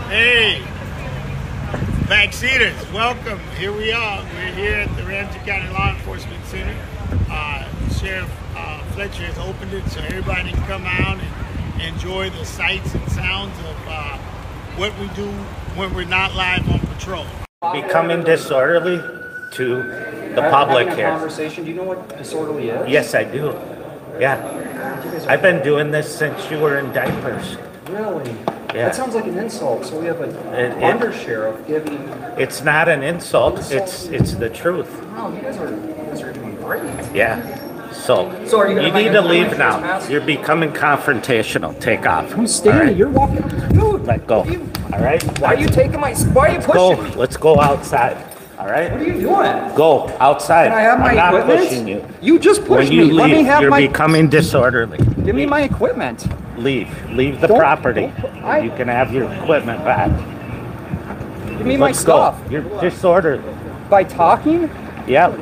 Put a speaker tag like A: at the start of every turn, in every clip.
A: Hey, backseaters, welcome. Here we are. We're here at the Ramsey County Law Enforcement Center. Sheriff Fletcher has opened it so everybody can come out and enjoy the sights and sounds of what we do when we're not live on patrol.
B: Becoming disorderly to the public here.
C: Conversation. Do you know what disorderly is?
B: Yes, I do. Yeah. I've been doing this since you were in diapers.
C: Really?
B: Yeah.
C: That sounds like an insult. So we have an undersheriff giving.
B: It's not an insult. It's the truth.
C: Wow, you guys are doing great.
B: Yeah. So
C: are you
B: you need to leave now. You're becoming confrontational. Take off.
C: Who's standing?
B: Right?
C: You're walking. Dude.
B: Let go. All right.
C: Why are you taking my? Why are you pushing me?
B: Let's go outside. All right.
C: What are you doing?
B: Go outside.
C: Can I have my
B: I'm not
C: equipment?
B: pushing you.
C: You just pushed
B: When you
C: me. Let me
B: leave,
C: have
B: you're
C: my.
B: becoming disorderly.
C: Give me my equipment.
B: Leave the
C: Don't-
B: property.
C: I-
B: You can have your equipment back.
C: Give me my
B: Let's go.
C: stuff.
B: You're disorderly.
C: By talking,
B: Yep.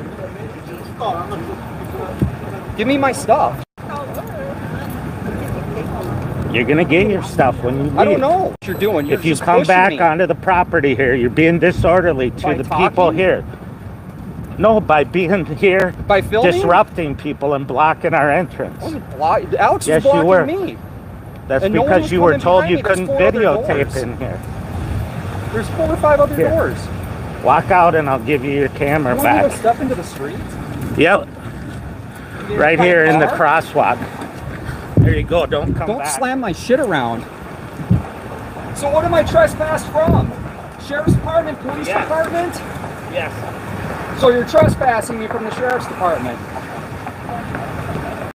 C: give me my stuff.
B: You're gonna get your stuff when you leave.
C: I don't know what you're doing. You're
B: If you
C: just
B: come
C: pushing
B: back
C: me.
B: onto the property here, you're being disorderly to
C: By
B: the
C: talking?
B: people here. No, by being here,
C: By filming?
B: disrupting people and blocking our entrance.
C: Alex
B: Yes,
C: is
B: you
C: blocking
B: were.
C: me.
B: That's
C: and no one
B: because
C: was
B: you were
C: coming
B: told
C: behind
B: you
C: me. There's
B: couldn't
C: 4 other
B: videotape
C: doors.
B: in here.
C: There's 4 or 5 other
B: Here.
C: doors.
B: Walk out and I'll give you your camera
C: You want me
B: back.
C: to step into the street?
B: Yep. Right here in the crosswalk. There you go. Don't come
C: Don't
B: back.
C: slam my shit around. So what am I trespassed from? Sheriff's Department, Police
B: Yes.
C: Department?
B: Yes.
C: So you're trespassing me from the Sheriff's Department.